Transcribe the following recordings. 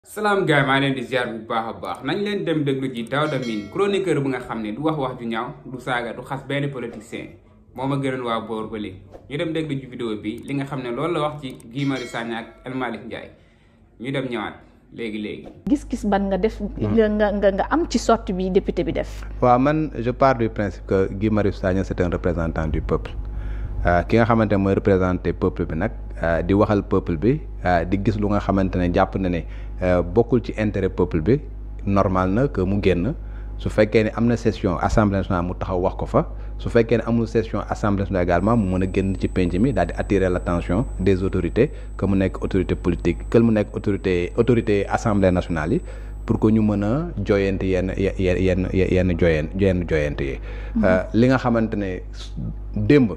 salaam gaay maa leen di ziar bu baax a baax nañ leen dem déglu ji Daouda Mine chroniqueur bu nga xam ne du wax ju ñaaw du saaga du xas benn politicien moo ma gënal waa boor ba léegi ñu dem déglu ji vidéo bi li nga xam ne loolu la wax ci Guy Marius Sagna ak El Malick Ndiaye ñu dem ñëwaat léegi. gis-gis ban nga def. nga am ci sortie bi député bi def. waaw man je pars du principe que Guy Marius Sagna c'est un représentant du peuple ki nga xamante ne mooy représenté peuple bi nag di waxal peuple bi di gis lu nga xamante ne jàpp na ne bokkul ci intérêt peuple bi normal na que mu génn su fekkee ne am na session assemblée nationale mu taxaw wax ko fa su fekkee ne amul session assemblée nationale également mu mën a génn ci penc mi daal di attirer l'attention des autorités que mu nekk autorité politique que mu nekk autorité assemblée nationale yi pour que ñu mën a joyante yenn joyante yi li nga xamante ne démb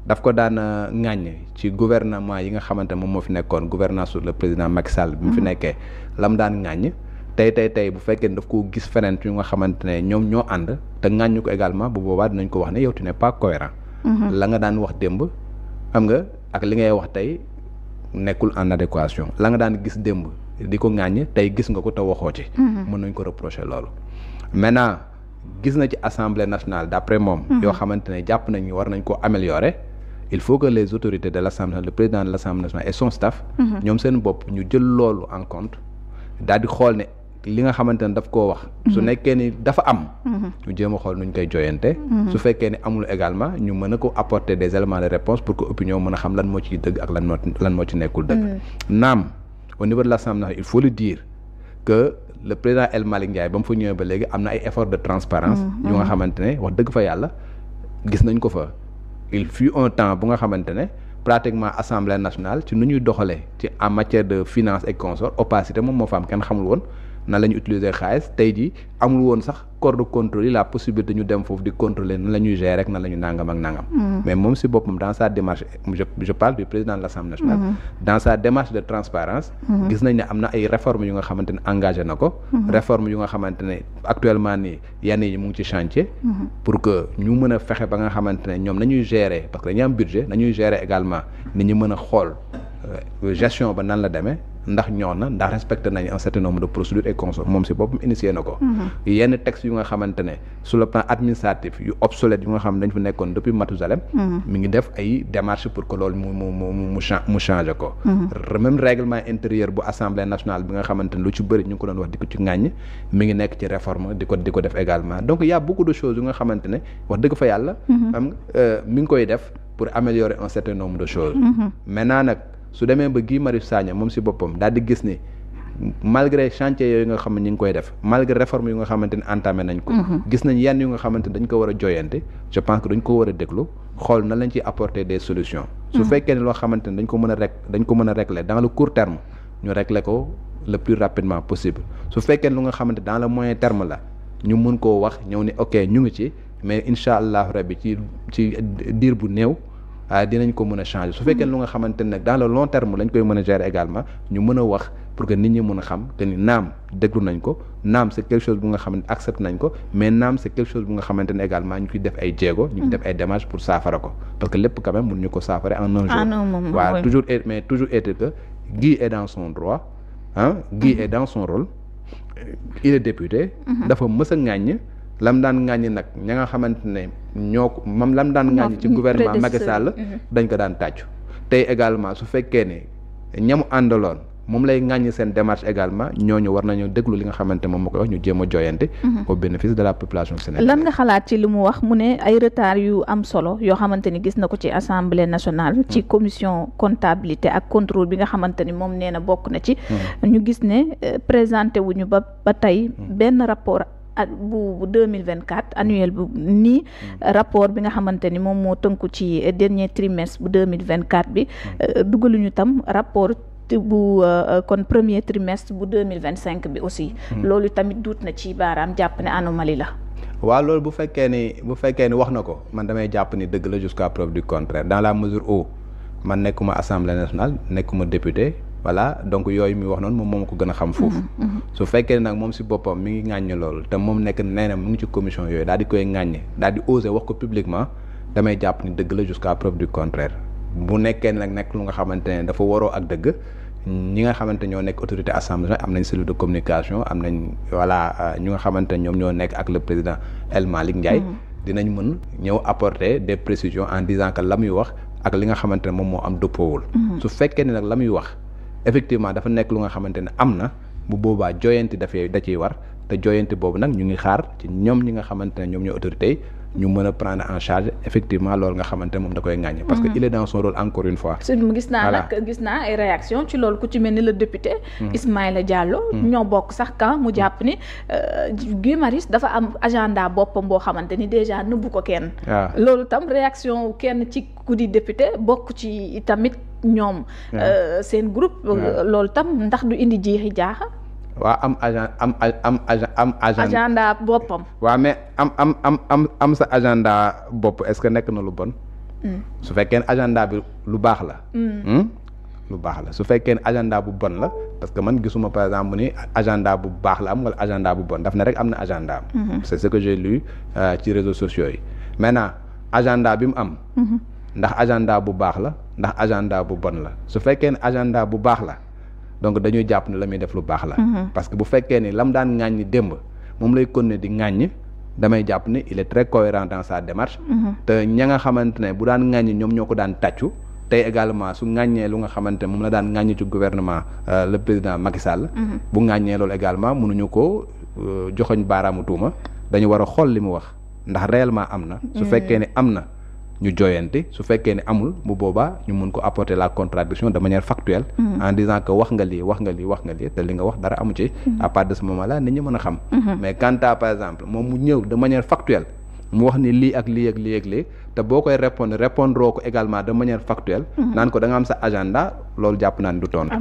daf ko daan ŋàññ ci gouvernement yi nga xamante ne moom moo fi nekkoon gouvernance sur le président Macky Sall bi mu fi nekkee lam daan ŋàññ tey bu fekkee ne daf ko gis feneen ci nga xamante ne ñoom ñoo ànd te ŋàññ ko également bu boobaa dinañ ko wax ne yow tu n'es pas cohérent la nga daan wax démb xam nga ak li ngay wax tey nekkul en adéquation la nga daan gis démb di ko ŋàññ tey gis nga ko te waxoo ci mën nañ ko reprocher loolu maintenant gis na ci assemblée nationale d'après moom yoo xamante ne jàpp nañ war nañ ko améliorer il faut que les autorités de l'Assemblée, le président de l'Assemblée nationale et son staff ñoom seen bopp ñu jël loolu en compte daal di xool ne li nga xamante ne daf koo wax su nekkee ni dafa am ñu jéem a xool nuñ koy joyante su fekkee ni amul également ñu mën a ko apporter des éléments de réponse pour que opinion mën a xam lan moo ciy dëgg ak lan moo ci nekkul dëgg naam au niveau de l'Assemblée nationale il faut le dire que le président El Malick Ndiaye ba mu fa ñëwee ba léegi am na ay efforts de transparence yu nga xamante ne wax dëgg fa yàlla gis nañ ko fa il fut un temps bu nga xamante ne pratiquement assemblée nationale ci nu ñuy doxalee ci en matière de finance et consort opacité moom moo fa am kenn xamul woon nan la ñu utiliser xaalis tey jii amul woon sax corps de contrôle yi la possibilité ñu dem foofu di contrôler nan la ñuy gérer rek nan la ñu nangam ak nangam. mais moom si boppam dans sa démarche je parle du président de l'Assemblée nationale. dans sa démarche de transparence gis nañ ne am na ay réformes yu nga xamante ne engagé na ko. réformes yu nga xamante ne actuellement nii yenn yi mu ngi ci chantier. pour que ñu mën a fexe ba nga xamante ne ñoom nañuy gérer parce que dañuy am budget nañuy gérer également ni ñu mën a xool gestion ba nan la demee. ndax ñoo na ndax respecté nañ un certain nombre de procédures et consorts moom si boppam initié na ko yenn textes yu nga xamante ne sur le plan administratif yu obsolètes yu nga xam ne dañ fa nekkoon depuis Mathusalem mi ngi def ay démarches pour que loolu mu changé ko même règlement intérieur bu assemblée nationale bi nga xamante ne lu ci bëri ñu ngi ko doon wax di ko ci ŋàññ mi ngi nekk ci réforme di ko def également donc y a beaucoup de choses yu nga xamante ne wax dëgg fa yàlla am mi ngi koy def pour améliorer un certain nombre de choses maintenant nag su demee ba Guy Marius Sagna moom si boppam daal di gis ni malgré chantier yooyu nga xam ne ñu ngi koy def malgré réforme yu nga xamante ne entamé nañ ko gis nañ yenn yu nga xamante ne dañ ko war a joyante je pense que dañ ko war a déglu xool na lañ ciy apporter des solutions su fekkee ne loo xamante ne dañ ko mën a régler dans le court terme ñu régler ko le plus rapidement possible su fekkee ne lu nga xamante dans le moyen terme la ñu mën koo wax ñëw ni ok ñu ngi ci mais incha allahu rabbi ci diir bu néew dinañ ko mën a changer su fekkee lu nga xamante ne nag dans le long terme lañ koy mën a gérer également ñu mën a wax pour que nit ñi mën a xam que ni naam déglu nañ ko naam c'est quelque chose bu nga xam ne accepté nañ ko mais naam c'est quelque chose bu nga xamante ne également ñu ciy def ay jéego ñu ciy def ay démarches pour saafara ko parce que lépp quand même mën ñu ko saafara en un jour waaw toujours est que Guy est dans son droit Guy est dans son rôle il est député dafa mës a ŋàññ lam daan ŋàññi nag ña nga xamante ne ñoo ko moom lam daan ŋàññi ci gouvernement Macky Sall dañ ko daan tàccu tey également su fekkee ne ñamu àndaloon moom lay ŋàññi seen démarche également ñooñu war nañu déglu li nga xamante moom moo koy wax ñu jéem a joyante au bénéfice de la population sénégalaise. lan nga xalaat ci li mu wax mu ne ay retard yu am solo yoo xamante ni gis na ko ci assemblée nationale ci commission comptabilité ak contrôle bi nga xamante ni moom nee na bokk na ci ñu gis ne présenté wuñu ba tey benn rapport bu 2024 annuel bu nii rapport bi nga xamante ni moom moo tënku ci dernier trimestre bu 2024 bi dugaluñu tam rapport bu kon premier trimestre bu 2025 bi aussi loolu tamit duut na ci baaraam jàpp ne anomalie la waaw loolu bu fekkee ni wax na ko man damay jàpp ni dëgg la jusqu'à preuve du contraire dans la mesure où man nekkuma assemblée nationale nekkuma député voilà donc yooyu mi wax noonu moom moo ko gën a xam foofu su fekkee nag moom si boppam mi ngi ŋàññe loolu te moom nekk nee na mu ngi ci commission yooyu daal di koy ŋàññe daal di oser wax ko publiquement damay jàpp ni dëgg la jusqu'à preuve du contraire bu nekkee nag nekk lu nga xamante ne dafa waroo ak dëgg ñi nga xamante ñoo nekk autorité assemblée am nañ cellule de communication am nañ voilà ñu nga xamante ñoom ñoo nekk ak le président El Malick Ndiaye dinañ mën ñëw apporter des précisions en disant que la muy wax ak li nga xamante ne moom moo am dëppoowul su fekkee ne nag la muy wax effectivement dafa nekk lu nga xamante ne am na bu boobaa joyanti da ciy war te joyanti boobu nag ñu ngi xaar ci ñoom ñi nga xamante ne ñoom ñoo autorités yi ñu mën a prendre en charge effectivement loolu nga xamante ne moom da koy ŋàññe parce que il est dans son rôle encore une fois. gis naa ay réaction ci loolu ku ci mel ni le député Ismaïla Diallo ñoo bokk sax quand mu jàpp ni Guy Marius dafa am agenda boppam boo xamante ni déjà nëbbu ko kenn. loolu tam réaction kenn ci ku di député bokk ci tamit ñoom seen groupe loolu tam ndax du indi jiixi jaaxa. waaw am agenda boppam. waaw mais am sa agenda bopp est-ce que nekk na lu bon. su fekkee ne agenda bi lu baax la. lu baax la su fekkee ne agenda bu bon la parce que man gisuma par exemple ni agenda bu baax la am wala agenda bu bon daf ne rek am na agenda am. c'est ce que j'ai lu ci réseaux sociaux yi maintenant agenda bi mu am. ndax agenda bu baax la ndax agenda bu bon la su fekkee ne agenda bu baax la. donc dañuy jàpp ne la muy def lu baax la. parce que bu fekkee ni lam daan ŋàññi démb moom lay continuer di ŋàññ damay jàpp ni il est très cohérent dans sa démarche. te ña nga xamante ne bu daan ŋàññi ñoom ñoo ko daan tàccu tey également su ŋàññee lu nga xamante ne moom la daan ŋàññi ci gouvernement le président Macky Sall. bu ŋàññee loolu également mënuñu ko joxoñ baaraamu tuuma dañu war a xool li mu wax ndax réellement am na. su fekkee ne am na. ñu joyanti su fekkee ne amul bu boobaa ñu mun ko apporter la contradiction de manière factuelle en disant que wax nga lii te li nga wax dara amu ci à partir de ce moment là nit ñi mën a xam mais quant à par exemple moom mu ñëw de manière factuelle mu wax ni lii ak lii te boo koy répondre ko également de manière factuelle naan ko da nga am sa agenda loolu jàpp naa ne du tontu.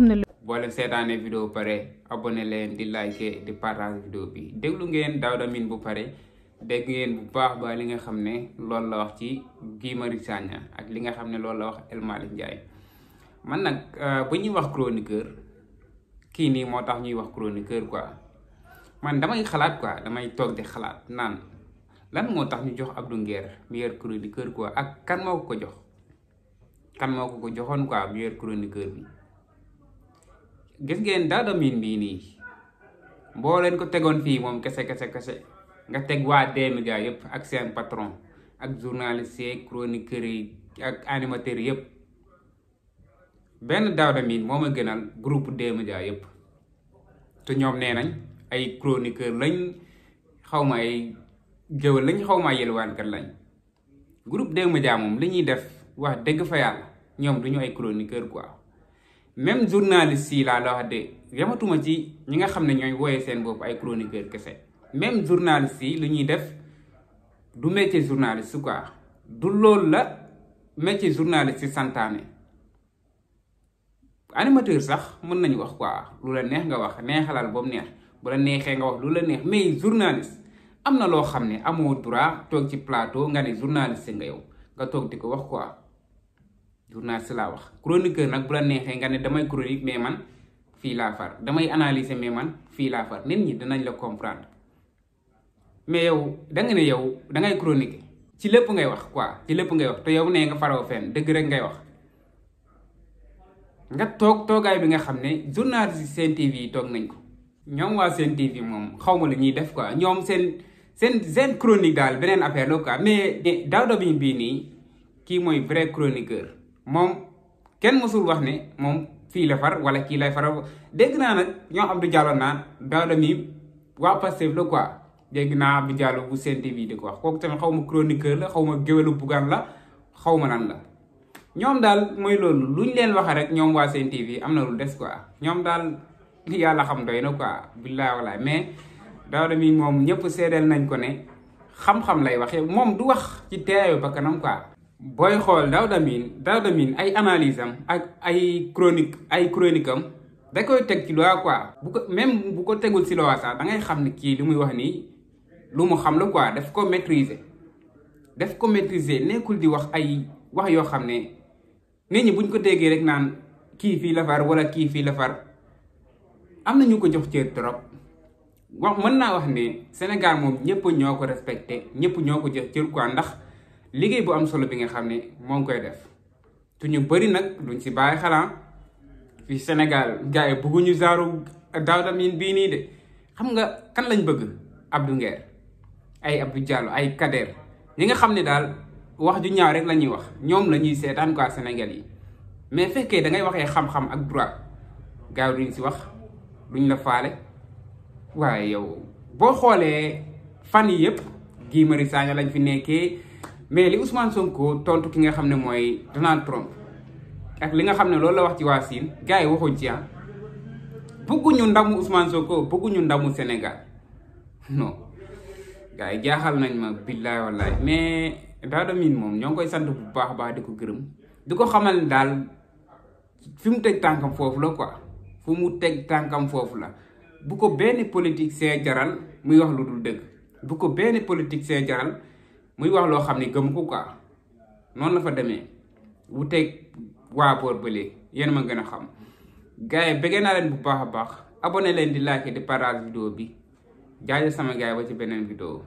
boo leen seetaanee vidéo pare abonné leen di liker di partage vidéo bi déglu ngeen Daouda Mine bu pare dégg ngeen bu baax ba li nga xam ne loolu la wax ci Guy Marius Sagna ak li nga xam ne loolu la wax El Malick Ndiaye man nag bu ñuy wax chroniqueur kii nii moo tax ñuy wax chroniqueur quoi man damay xalaat quoi damay toog di xalaat naan lan moo tax ñu jox Abdou Nguer meilleur chroniqueur quoi ak kan moo ko jox kan moo ko joxoon quoi meilleur chroniqueur bi gis ngeen Daouda Mine bii nii boo leen ko tegoon fii moom kese nga teg waa D-Media yëpp ak seen patron ak journaliste yi chroniqueurs yi ak animateurs yëpp benn Daouda Mine moo ma gënal groupe D-Media yëpp te ñoom nee nañ ay chroniqueur lañ xawma ay géwël lañ xawma ay yelwaankat lañ groupe D-Media moom li ñuy def wax dëgg fa yàlla ñoom duñu ay chroniqueur quoi même journaliste yi laa la wax de yamatuma ci ñi nga xam ne ñooy wooyee seen bopp ay chroniqueur kese même journaliste yi lu ñuy def du métier journaliste quoi du loolu la métier journaliste yi santaane animateur sax mën nañu wax quoi lu la neex nga wax neexalal boobu neex bu la neexee nga wax lu la neex mais journaliste am na loo xam ne amoo droit toog ci plateau nga ne journaliste nga yow nga toog di ko wax quoi journaliste laa wax chroniqueur nag bu la neexee nga ne damay chronique mais man fii laa far damay analyser mais man fii laa far nit ñi dinañ la comprendre mais yow da nga ne yow da ngay chroniquer ci lépp ngay wax quoi ci lépp ngay wax te yow nee nga faroo fenn dëgg rek ngay wax nga toogaay bi nga xam ne journaliste Sen TV yi toog nañ ko ñoom waa Sen TV moom xaw ma lu ñuy def quoi ñoom seen chronique daal beneen affaire la quoi mais Daouda Mine bii nii kii mooy vrai chroniqueur moom kenn mësul wax ne moom fii la far wala kii lay far dégg naa nag ñoo Abdou Diallo naan Daouda Mine waa Pastef la quoi dégg naa Abdou Diallo bu Sen TV di ko wax kooku tamit xaw ma chroniqueur la xaw ma géwélu Bougane la xaw ma nan la ñoom daal mooy loolu luñ leen waxe rek ñoom waa Sen TV am na lu des quoi ñoom daal li yàlla xam doy na quoi billaay walaay mais Daouda Mine moom ñëpp seedeel nañ ko ne xam-xam lay waxee moom du wax ci teeyoo ba kanam quoi. booy xool Daouda Mine ay analyse am ak ay chronique am da koy teg ci loi quoi bu ko tegul ci loi sax da ngay xam ne kii li muy wax nii lu mu xam la quoi daf ko maîtriser nekkul di wax ay wax yoo xam ne nit ñi buñ ko déggee rek naan kii fii la far wala kii fii la far am na ñu ko jox cër trop mën naa wax ne Sénégal moom ñëpp ñoo ko respecté ñëpp ñoo ko jox cër quoi ndax liggéey bu am solo bi nga xam ne moo ngi koy def te ñu bëri nag duñ si bàyyi xalaat fii Sénégal gars yi bëgguñu zaaru Daouda Mine bii nii de xam nga kan lañ bëgg Abdou Nguer ay Abdou Diallo ay Kader ñi nga xam ne daal wax ju ñaaw rek la ñuy wax ñoom la ñuy seetaan quoi Sénégal yi mais fekkee da ngay waxee xam-xam ak droit gars yi duñ si wax duñ la faale waaye yow boo xoolee fan yi yëpp Guy Marius Sagna lañ fi nekkee mais li Ousmane Sonko tontu ki nga xam ne mooy Donald Trump ak li nga xam ne loolu la wax ci waa Siin gars yi waxuñ ci bëgguñu ndamu Ousmane Sonko bëgguñu ndamu Sénégal non gars yi jaaxal nañ ma billaay wallaay mais Daouda Mine moom ñoo ngi koy sant bu baax a baax di ko gërëm di ko xamal ne daal fi mu teg tànkam foofu la quoi fu mu teg tànkam foofu la bu ko benn politique see jaral muy wax lu dul dëgg bu ko benn politique see jaral muy wax loo xam ne gëm ko quoi noonu la fa demee bu teg waa boor ba léegi yéen ma gën a xam gars yi bëggee naa leen bu baax a baax abonné leen di like di partage vidéo bi jaajëf sama gars yi ba ci beneen vidéo